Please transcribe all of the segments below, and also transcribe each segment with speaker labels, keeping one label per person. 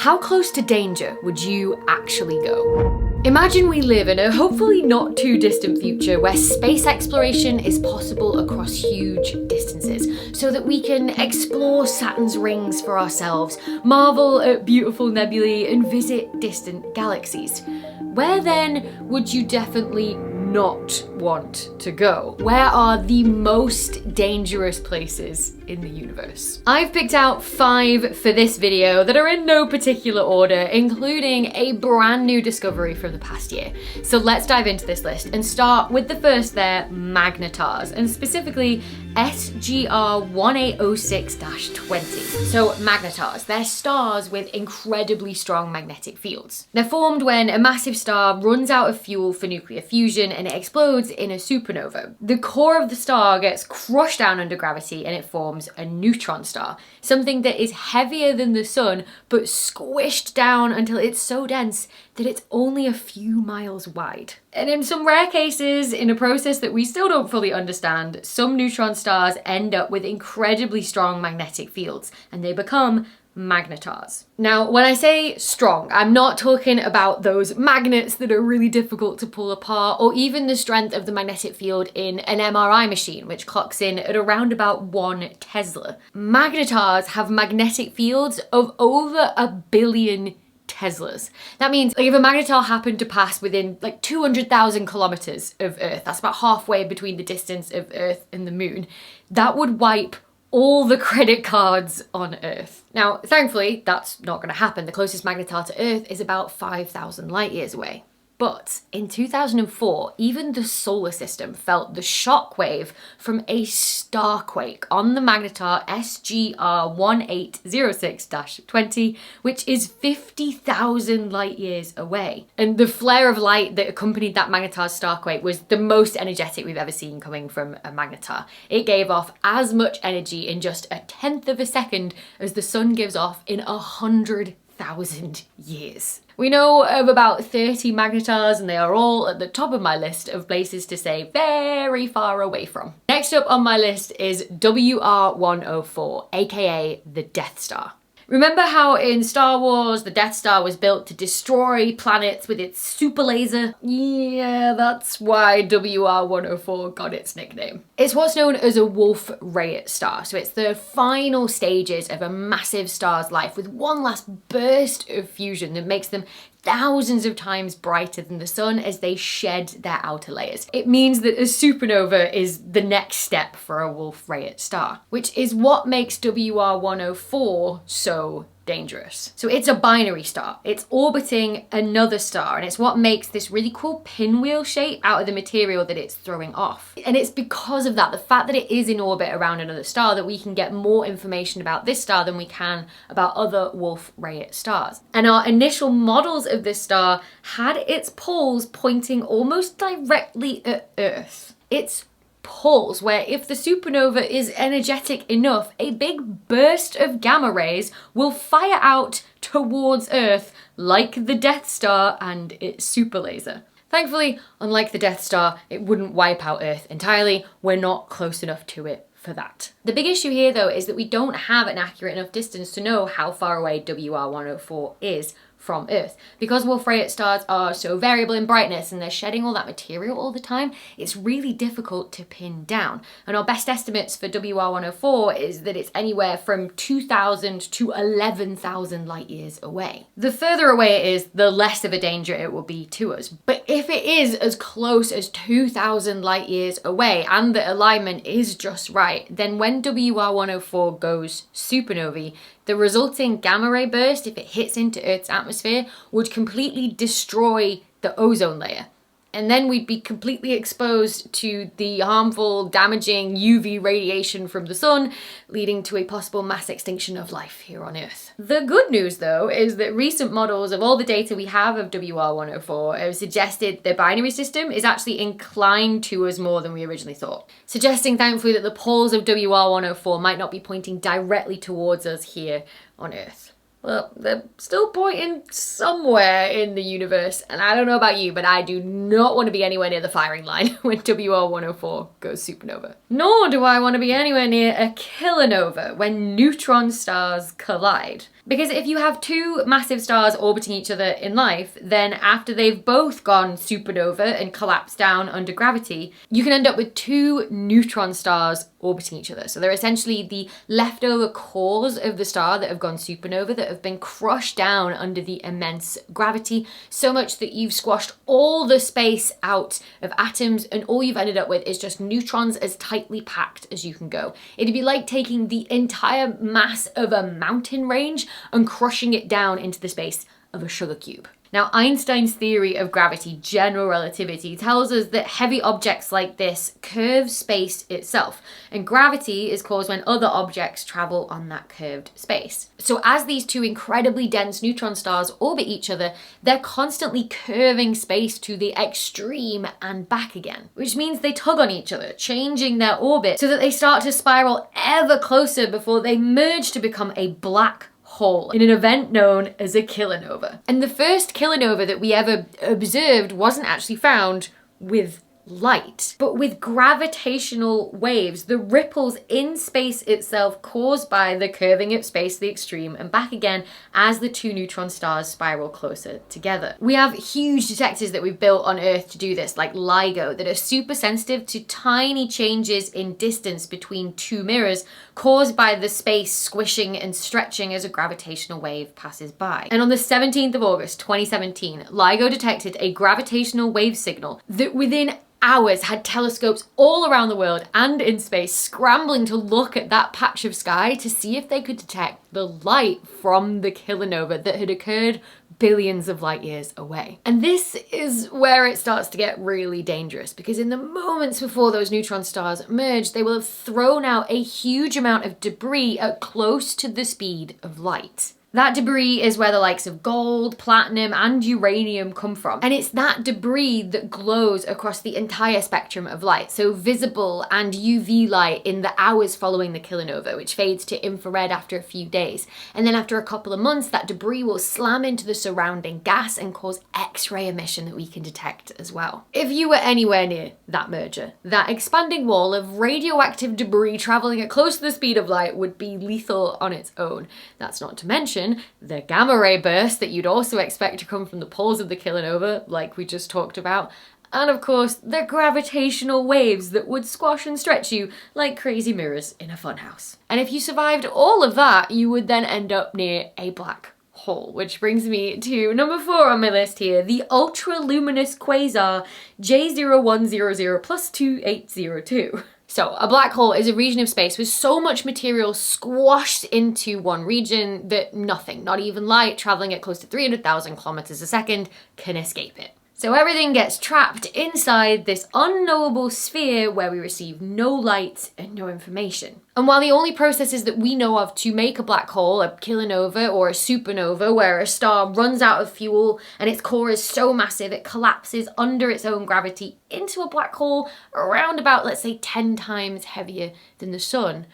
Speaker 1: How close to danger would you actually go? Imagine we live in a hopefully not too distant future where space exploration is possible across huge distances, so that we can explore Saturn's rings for ourselves, marvel at beautiful nebulae, and visit distant galaxies. Where then would you definitely not want to go? Where are the most dangerous places in the universe? I've picked out 5 for this video that are in no particular order, including a brand new discovery from the past year. So let's dive into this list and start with the first there, magnetars, and specifically SGR 1806-20. So magnetars, they're stars with incredibly strong magnetic fields. They're formed when a massive star runs out of fuel for nuclear fusion and it explodes in a supernova. The core of the star gets crushed down under gravity and it forms a neutron star, something that is heavier than the sun but squished down until it's so dense that it's only a few miles wide. And in some rare cases, in a process that we still don't fully understand, some neutron stars end up with incredibly strong magnetic fields and they become magnetars. Now, when I say strong, I'm not talking about those magnets that are really difficult to pull apart, or even the strength of the magnetic field in an MRI machine, which clocks in at around about 1 Tesla. Magnetars have magnetic fields of over 1 billion Teslas. That means like if a magnetar happened to pass within like 200,000 kilometers of Earth, that's about halfway between the distance of Earth and the moon, that would wipe all the credit cards on Earth. Now, thankfully, that's not going to happen. The closest magnetar to Earth is about 5,000 light years away. But in 2004, even the solar system felt the shockwave from a starquake on the magnetar SGR 1806-20, which is 50,000 light years away. And the flare of light that accompanied that magnetar's starquake was the most energetic we've ever seen coming from a magnetar. It gave off as much energy in just 1/10 of a second as the sun gives off in 100,000 years. We know of about 30 magnetars and they are all at the top of my list of places to stay very far away from. Next up on my list is WR104, aka the Death Star. Remember how in Star Wars the Death Star was built to destroy planets with its super laser? Yeah, that's why WR104 got its nickname. It's what's known as a Wolf-Rayet star, so it's the final stages of a massive star's life with one last burst of fusion that makes them thousands of times brighter than the sun as they shed their outer layers. It means that a supernova is the next step for a Wolf-Rayet star, which is what makes WR104 so dangerous. So it's a binary star. It's orbiting another star, and it's what makes this really cool pinwheel shape out of the material that it's throwing off. And it's because of that, the fact that it is in orbit around another star, that we can get more information about this star than we can about other Wolf-Rayet stars. And our initial models of this star had its poles pointing almost directly at Earth. Its poles, where if the supernova is energetic enough, a big burst of gamma rays will fire out towards Earth like the Death Star and its super laser. Thankfully, unlike the Death Star, it wouldn't wipe out Earth entirely. We're not close enough to it for that. The big issue here though is that we don't have an accurate enough distance to know how far away WR104 is from Earth. Because Wolf-Rayet stars are so variable in brightness and they're shedding all that material all the time, it's really difficult to pin down. And our best estimates for WR104 is that it's anywhere from 2,000 to 11,000 light years away. The further away it is, the less of a danger it will be to us. But if it is as close as 2,000 light years away and the alignment is just right, then when WR104 goes supernovae, the resulting gamma ray burst, if it hits into Earth's atmosphere, would completely destroy the ozone layer. And then we'd be completely exposed to the harmful, damaging UV radiation from the sun, leading to a possible mass extinction of life here on Earth. The good news though is that recent models of all the data we have of WR104 have suggested the binary system is actually inclined to us more than we originally thought, suggesting thankfully that the poles of WR104 might not be pointing directly towards us here on Earth. Well, they're still pointing somewhere in the universe, and I don't know about you, but I do not want to be anywhere near the firing line when WR104 goes supernova. Nor do I want to be anywhere near a kilonova when neutron stars collide. Because if you have two massive stars orbiting each other in life, then after they've both gone supernova and collapsed down under gravity, you can end up with two neutron stars orbiting each other. So they're essentially the leftover cores of the star that have gone supernova that have been crushed down under the immense gravity, so much that you've squashed all the space out of atoms, and all you've ended up with is just neutrons as tightly packed as you can go. It'd be like taking the entire mass of a mountain range and crushing it down into the space of a sugar cube. Now, Einstein's theory of gravity, general relativity, tells us that heavy objects like this curve space itself, and gravity is caused when other objects travel on that curved space. So as these two incredibly dense neutron stars orbit each other, they're constantly curving space to the extreme and back again, which means they tug on each other, changing their orbit so that they start to spiral ever closer before they merge to become a black hole in an event known as a kilonova. And the first kilonova that we ever observed wasn't actually found with light, but with gravitational waves, the ripples in space itself caused by the curving of space to the extreme and back again as the two neutron stars spiral closer together. We have huge detectors that we've built on Earth to do this, like LIGO, that are super sensitive to tiny changes in distance between two mirrors caused by the space squishing and stretching as a gravitational wave passes by. And on the 17th of August 2017, LIGO detected a gravitational wave signal that within hours had telescopes all around the world and in space scrambling to look at that patch of sky to see if they could detect the light from the kilonova that had occurred billions of light years away. And this is where it starts to get really dangerous, because in the moments before those neutron stars merge, they will have thrown out a huge amount of debris at close to the speed of light. That debris is where the likes of gold, platinum, and uranium come from. And it's that debris that glows across the entire spectrum of light. So visible and UV light in the hours following the kilonova, which fades to infrared after a few days. And then after a couple of months, that debris will slam into the surrounding gas and cause X-ray emission that we can detect as well. If you were anywhere near that merger, that expanding wall of radioactive debris traveling at close to the speed of light would be lethal on its own. That's not to mention the gamma ray burst that you'd also expect to come from the poles of the kilonova, like we just talked about, and of course the gravitational waves that would squash and stretch you like crazy mirrors in a funhouse. And if you survived all of that, you would then end up near a black hole, which brings me to number 4 on my list here, the ultra-luminous quasar J0100 plus 2802. So a black hole is a region of space with so much material squashed into one region that nothing, not even light traveling at close to 300,000 kilometers a second, can escape it. So everything gets trapped inside this unknowable sphere where we receive no light and no information. And while the only processes that we know of to make a black hole, a kilonova or a supernova, where a star runs out of fuel and its core is so massive it collapses under its own gravity into a black hole around about, let's say, 10 times heavier than the sun,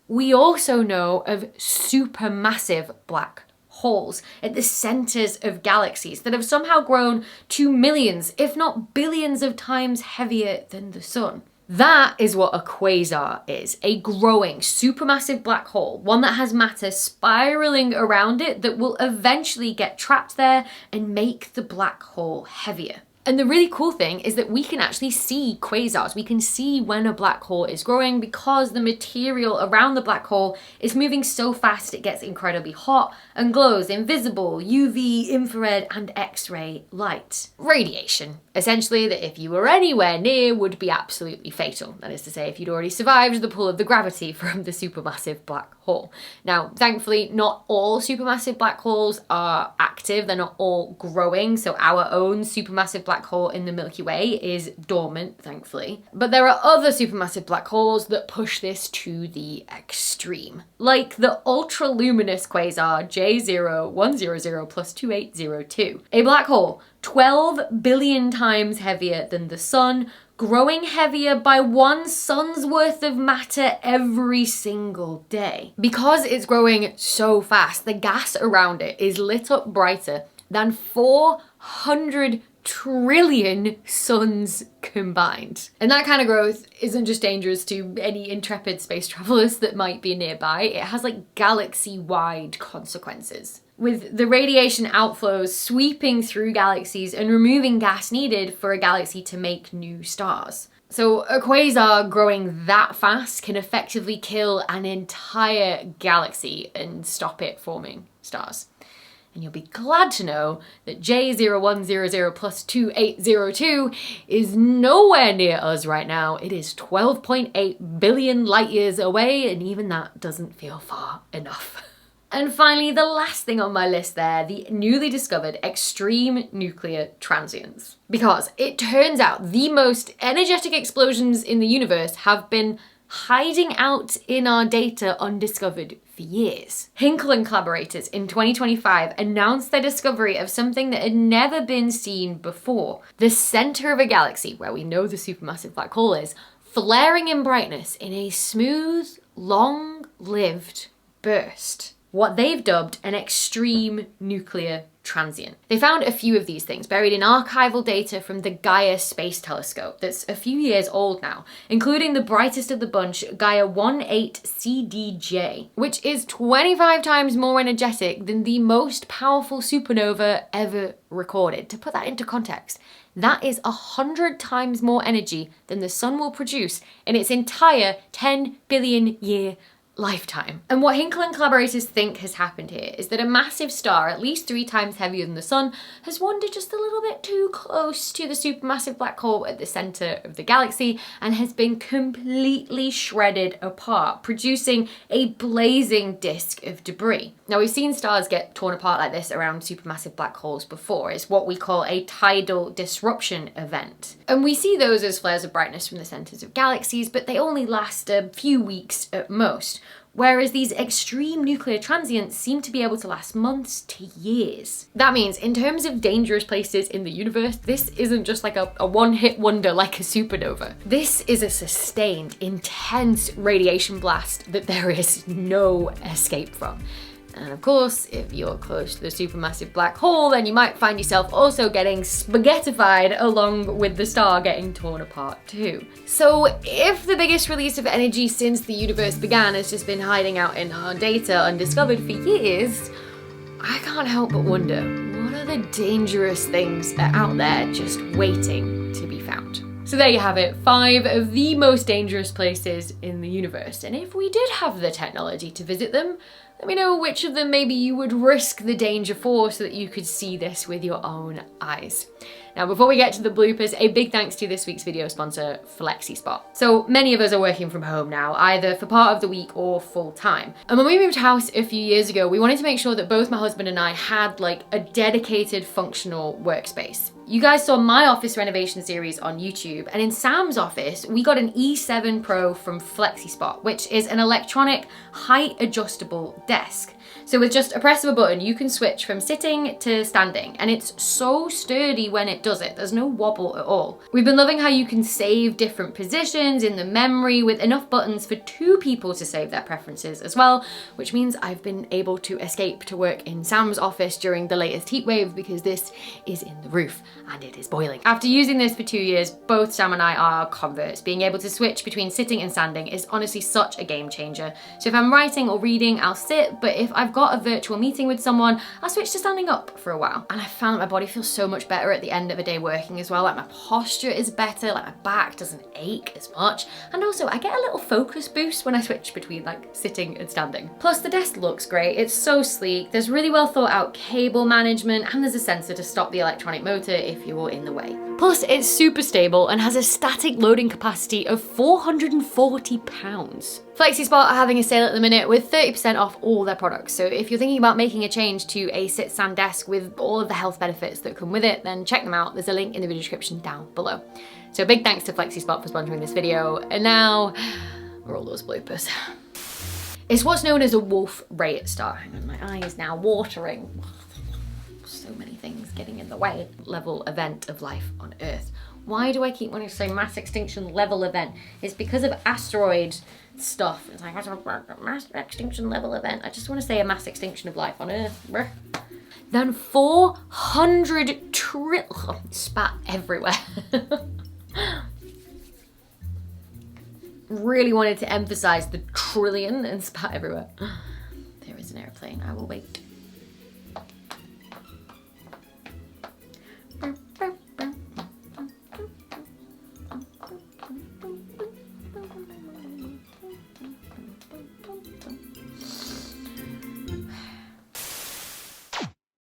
Speaker 1: we also know of supermassive black holes at the centers of galaxies that have somehow grown to millions, if not billions of times heavier than the sun. That is what a quasar is, a growing supermassive black hole, one that has matter spiraling around it that will eventually get trapped there and make the black hole heavier. And the really cool thing is that we can actually see quasars. We can see when a black hole is growing because the material around the black hole is moving so fast it gets incredibly hot and glows in visible, UV, infrared, and X-ray light. Radiation, essentially, that if you were anywhere near would be absolutely fatal. That is to say, if you'd already survived the pull of the gravity from the supermassive black hole. Now, thankfully, not all supermassive black holes are active. They're not all growing. So our own supermassive black hole in the Milky Way is dormant, thankfully. But there are other supermassive black holes that push this to the extreme, like the ultra-luminous quasar J0100 plus 2802, a black hole 12 billion times heavier than the sun, growing heavier by 1 sun's worth of matter every single day. Because it's growing so fast, the gas around it is lit up brighter than 400 trillion suns combined. And that kind of growth isn't just dangerous to any intrepid space travelers that might be nearby, it has like galaxy-wide consequences, with the radiation outflows sweeping through galaxies and removing gas needed for a galaxy to make new stars. So a quasar growing that fast can effectively kill an entire galaxy and stop it forming stars. And you'll be glad to know that J0100 plus 2802 is nowhere near us right now. It is 12.8 billion light years away, and even that doesn't feel far enough. And finally, the last thing on my list there, the newly discovered extreme nuclear transients. Because it turns out the most energetic explosions in the universe have been hiding out in our data undiscovered for years. Hinkle and collaborators in 2025 announced their discovery of something that had never been seen before. The center of a galaxy, where we know the supermassive black hole is, flaring in brightness in a smooth, long-lived burst. What they've dubbed an extreme nuclear transient. They found a few of these things buried in archival data from the Gaia Space Telescope that's a few years old now, including the brightest of the bunch, Gaia 18CDJ, which is 25 times more energetic than the most powerful supernova ever recorded. To put that into context, that is 100 times more energy than the sun will produce in its entire 10 billion year lifetime. And what Hinkle and collaborators think has happened here is that a massive star, at least 3 times heavier than the sun, has wandered just a little bit too close to the supermassive black hole at the center of the galaxy and has been completely shredded apart, producing a blazing disk of debris. Now, we've seen stars get torn apart like this around supermassive black holes before. It's what we call a tidal disruption event. And we see those as flares of brightness from the centers of galaxies, but they only last a few weeks at most. Whereas these extreme nuclear transients seem to be able to last months to years. That means in terms of dangerous places in the universe, this isn't just like a one-hit wonder like a supernova. This is a sustained, intense radiation blast that there is no escape from. And of course, if you're close to the supermassive black hole, then you might find yourself also getting spaghettified along with the star getting torn apart too. So if the biggest release of energy since the universe began has just been hiding out in our data undiscovered for years, I can't help but wonder, what are the dangerous things that are out there just waiting to be found? So there you have it, 5 of the most dangerous places in the universe. And if we did have the technology to visit them, let me know which of them maybe you would risk the danger for so that you could see this with your own eyes. Now, before we get to the bloopers, a big thanks to this week's video sponsor, FlexiSpot. So many of us are working from home now, either for part of the week or full time. And when we moved house a few years ago, we wanted to make sure that both my husband and I had like a dedicated functional workspace. You guys saw my office renovation series on YouTube, and in Sam's office, we got an E7 Pro from FlexiSpot, which is an electronic height adjustable desk. So with just a press of a button, you can switch from sitting to standing, and it's so sturdy when it does it. There's no wobble at all. We've been loving how you can save different positions in the memory with enough buttons for 2 people to save their preferences as well, which means I've been able to escape to work in Sam's office during the latest heat wave because this is in the roof and it is boiling. After using this for 2 years, both Sam and I are converts. Being able to switch between sitting and standing is honestly such a game changer. So if I'm writing or reading, I'll sit, but if I've got a virtual meeting with someone, I'll switch to standing up for a while. And I found that my body feels so much better at the end of a day working as well. Like my posture is better, like my back doesn't ache as much. And also I get a little focus boost when I switch between like sitting and standing. Plus the desk looks great, it's so sleek, there's really well thought out cable management, and there's a sensor to stop the electronic motor if you're in the way. Plus it's super stable and has a static loading capacity of 440 pounds. FlexiSpot are having a sale at the minute with 30% off all their products. So if you're thinking about making a change to a sit-stand desk with all of the health benefits that come with it, then check them out. There's a link in the video description down below. So big thanks to FlexiSpot for sponsoring this video. And now, roll those bloopers. It's what's known as a wolf rayet star. Hang on, my eye is now watering. So many things getting in the way. Level event of life on Earth. Why do I keep wanting to say mass extinction level event? It's because of asteroid stuff. It's like, mass extinction level event. I just want to say a mass extinction of life on Earth. Then 400 trillion, spat everywhere. Really wanted to emphasize the trillion and spat everywhere. There is an airplane, I will wait.